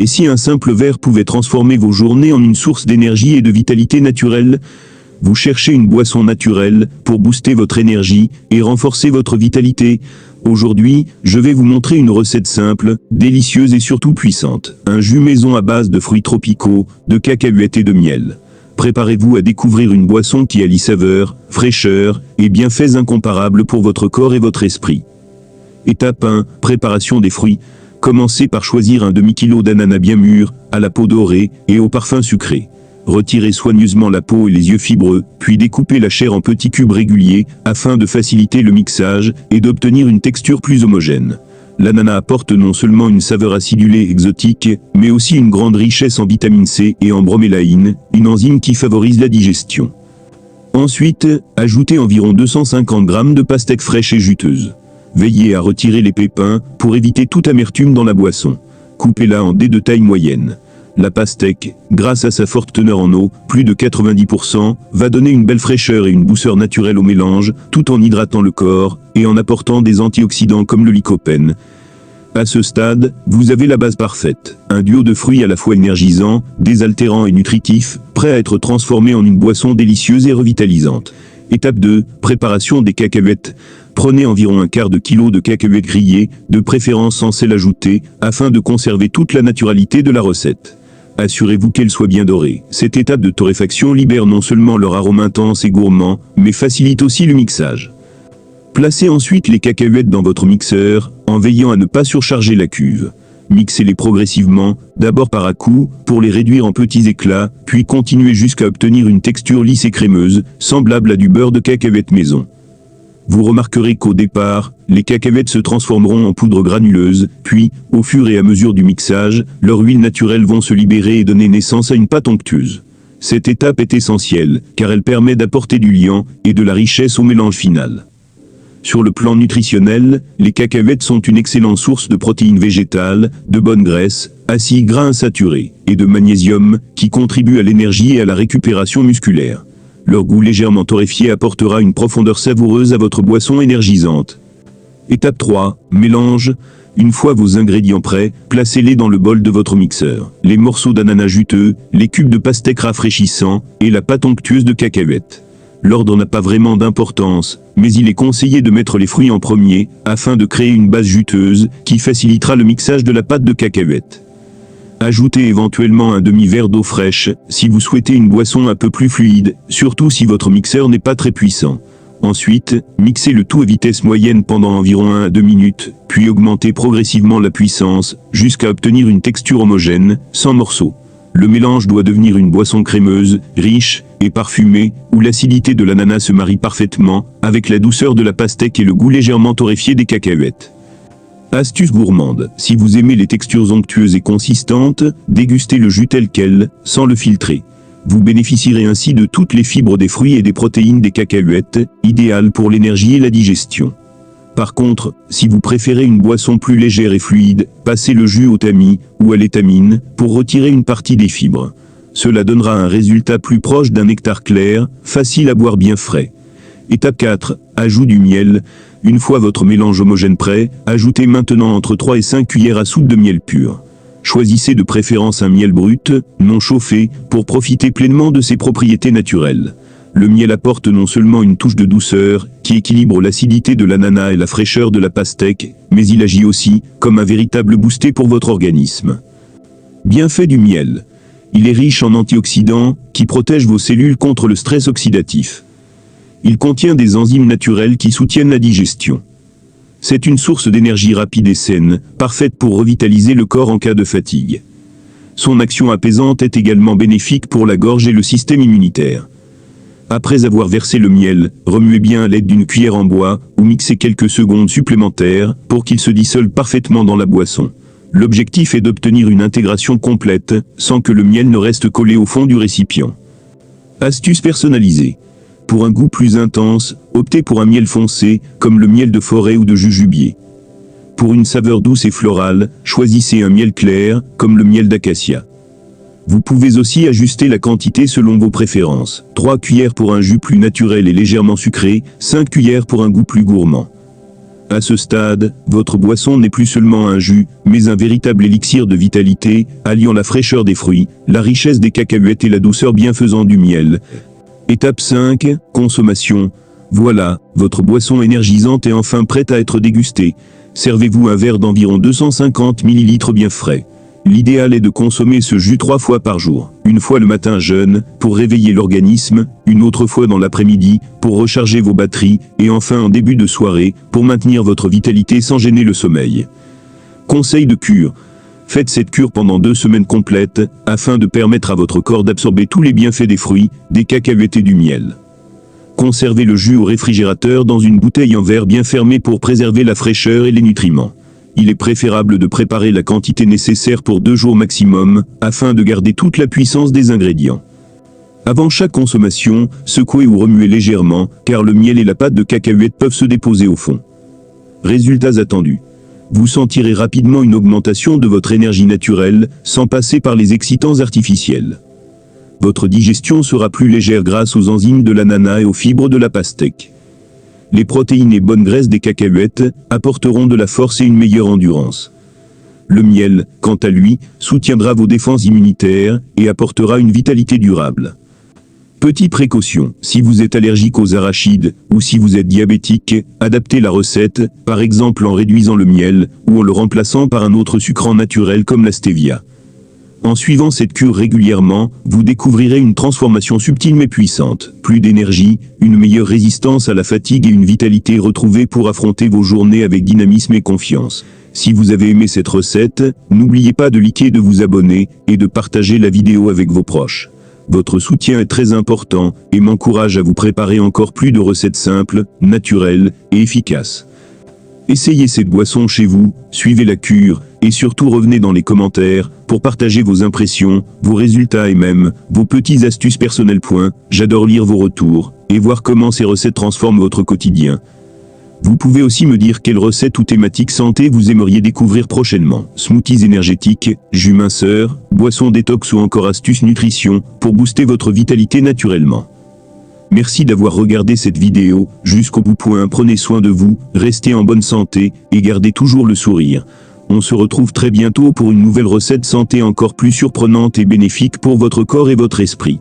Et si un simple verre pouvait transformer vos journées en une source d'énergie et de vitalité naturelle? Vous cherchez une boisson naturelle pour booster votre énergie et renforcer votre vitalité? Aujourd'hui, je vais vous montrer une recette simple, délicieuse et surtout puissante. Un jus maison à base de fruits tropicaux, de cacahuètes et de miel. Préparez-vous à découvrir une boisson qui allie saveur, fraîcheur et bienfaits incomparables pour votre corps et votre esprit. Étape 1. Préparation des fruits. Commencez par choisir un demi-kilo d'ananas bien mûr, à la peau dorée et au parfum sucré. Retirez soigneusement la peau et les yeux fibreux, puis découpez la chair en petits cubes réguliers, afin de faciliter le mixage et d'obtenir une texture plus homogène. L'ananas apporte non seulement une saveur acidulée exotique, mais aussi une grande richesse en vitamine C et en bromélaïne, une enzyme qui favorise la digestion. Ensuite, ajoutez environ 250 g de pastèque fraîche et juteuse. Veillez à retirer les pépins pour éviter toute amertume dans la boisson. Coupez-la en dés de taille moyenne. La pastèque, grâce à sa forte teneur en eau, plus de 90%, va donner une belle fraîcheur et une douceur naturelle au mélange, tout en hydratant le corps et en apportant des antioxydants comme le lycopène. À ce stade, vous avez la base parfaite. Un duo de fruits à la fois énergisant, désaltérant et nutritif, prêt à être transformé en une boisson délicieuse et revitalisante. Étape 2. Préparation des cacahuètes. Prenez environ un quart de kilo de cacahuètes grillées, de préférence sans sel ajouté, afin de conserver toute la naturalité de la recette. Assurez-vous qu'elles soient bien dorées. Cette étape de torréfaction libère non seulement leur arôme intense et gourmand, mais facilite aussi le mixage. Placez ensuite les cacahuètes dans votre mixeur, en veillant à ne pas surcharger la cuve. Mixez-les progressivement, d'abord par à-coups, pour les réduire en petits éclats, puis continuez jusqu'à obtenir une texture lisse et crémeuse, semblable à du beurre de cacahuètes maison. Vous remarquerez qu'au départ, les cacahuètes se transformeront en poudre granuleuse, puis, au fur et à mesure du mixage, leurs huiles naturelles vont se libérer et donner naissance à une pâte onctueuse. Cette étape est essentielle, car elle permet d'apporter du liant et de la richesse au mélange final. Sur le plan nutritionnel, les cacahuètes sont une excellente source de protéines végétales, de bonnes graisses, acides gras insaturés, et de magnésium, qui contribuent à l'énergie et à la récupération musculaire. Leur goût légèrement torréfié apportera une profondeur savoureuse à votre boisson énergisante. Étape 3. Mélange. Une fois vos ingrédients prêts, placez-les dans le bol de votre mixeur. Les morceaux d'ananas juteux, les cubes de pastèque rafraîchissants, et la pâte onctueuse de cacahuètes. L'ordre n'a pas vraiment d'importance, mais il est conseillé de mettre les fruits en premier, afin de créer une base juteuse, qui facilitera le mixage de la pâte de cacahuètes. Ajoutez éventuellement un demi-verre d'eau fraîche, si vous souhaitez une boisson un peu plus fluide, surtout si votre mixeur n'est pas très puissant. Ensuite, mixez le tout à vitesse moyenne pendant environ 1 à 2 minutes, puis augmentez progressivement la puissance, jusqu'à obtenir une texture homogène, sans morceaux. Le mélange doit devenir une boisson crémeuse, riche et parfumée, où l'acidité de l'ananas se marie parfaitement, avec la douceur de la pastèque et le goût légèrement torréfié des cacahuètes. Astuce gourmande, si vous aimez les textures onctueuses et consistantes, dégustez le jus tel quel, sans le filtrer. Vous bénéficierez ainsi de toutes les fibres des fruits et des protéines des cacahuètes, idéales pour l'énergie et la digestion. Par contre, si vous préférez une boisson plus légère et fluide, passez le jus au tamis ou à l'étamine pour retirer une partie des fibres. Cela donnera un résultat plus proche d'un nectar clair, facile à boire bien frais. Étape 4. Ajout du miel. Une fois votre mélange homogène prêt, ajoutez maintenant entre 3 et 5 cuillères à soupe de miel pur. Choisissez de préférence un miel brut, non chauffé, pour profiter pleinement de ses propriétés naturelles. Le miel apporte non seulement une touche de douceur, qui équilibre l'acidité de l'ananas et la fraîcheur de la pastèque, mais il agit aussi comme un véritable booster pour votre organisme. Bienfait du miel. Il est riche en antioxydants, qui protègent vos cellules contre le stress oxydatif. Il contient des enzymes naturelles qui soutiennent la digestion. C'est une source d'énergie rapide et saine, parfaite pour revitaliser le corps en cas de fatigue. Son action apaisante est également bénéfique pour la gorge et le système immunitaire. Après avoir versé le miel, remuez bien à l'aide d'une cuillère en bois, ou mixez quelques secondes supplémentaires, pour qu'il se dissole parfaitement dans la boisson. L'objectif est d'obtenir une intégration complète, sans que le miel ne reste collé au fond du récipient. Astuce personnalisée. Pour un goût plus intense, optez pour un miel foncé, comme le miel de forêt ou de jujubier. Pour une saveur douce et florale, choisissez un miel clair, comme le miel d'acacia. Vous pouvez aussi ajuster la quantité selon vos préférences. 3 cuillères pour un jus plus naturel et légèrement sucré, 5 cuillères pour un goût plus gourmand. À ce stade, votre boisson n'est plus seulement un jus, mais un véritable élixir de vitalité, alliant la fraîcheur des fruits, la richesse des cacahuètes et la douceur bienfaisante du miel. Étape 5, consommation. Voilà, votre boisson énergisante est enfin prête à être dégustée. Servez-vous un verre d'environ 250 ml bien frais. L'idéal est de consommer ce jus 3 fois par jour. Une fois le matin jeune, pour réveiller l'organisme, une autre fois dans l'après-midi, pour recharger vos batteries, et enfin en début de soirée, pour maintenir votre vitalité sans gêner le sommeil. Conseil de cure. Faites cette cure pendant 2 semaines complètes, afin de permettre à votre corps d'absorber tous les bienfaits des fruits, des cacahuètes et du miel. Conservez le jus au réfrigérateur dans une bouteille en verre bien fermée pour préserver la fraîcheur et les nutriments. Il est préférable de préparer la quantité nécessaire pour 2 jours maximum, afin de garder toute la puissance des ingrédients. Avant chaque consommation, secouez ou remuez légèrement, car le miel et la pâte de cacahuète peuvent se déposer au fond. Résultats attendus. Vous sentirez rapidement une augmentation de votre énergie naturelle, sans passer par les excitants artificiels. Votre digestion sera plus légère grâce aux enzymes de l'ananas et aux fibres de la pastèque. Les protéines et bonnes graisses des cacahuètes apporteront de la force et une meilleure endurance. Le miel, quant à lui, soutiendra vos défenses immunitaires et apportera une vitalité durable. Petite précaution, si vous êtes allergique aux arachides ou si vous êtes diabétique, adaptez la recette, par exemple en réduisant le miel ou en le remplaçant par un autre sucrant naturel comme la stevia. En suivant cette cure régulièrement, vous découvrirez une transformation subtile mais puissante. Plus d'énergie, une meilleure résistance à la fatigue et une vitalité retrouvée pour affronter vos journées avec dynamisme et confiance. Si vous avez aimé cette recette, n'oubliez pas de liker, de vous abonner et de partager la vidéo avec vos proches. Votre soutien est très important et m'encourage à vous préparer encore plus de recettes simples, naturelles et efficaces. Essayez cette boisson chez vous, suivez la cure, et surtout revenez dans les commentaires, pour partager vos impressions, vos résultats et même, vos petites astuces personnelles. J'adore lire vos retours, et voir comment ces recettes transforment votre quotidien. Vous pouvez aussi me dire quelles recettes ou thématiques santé vous aimeriez découvrir prochainement. Smoothies énergétiques, jus minceurs, boissons détox ou encore astuces nutrition, pour booster votre vitalité naturellement. Merci d'avoir regardé cette vidéo jusqu'au bout. Prenez soin de vous, restez en bonne santé, et gardez toujours le sourire. On se retrouve très bientôt pour une nouvelle recette santé encore plus surprenante et bénéfique pour votre corps et votre esprit.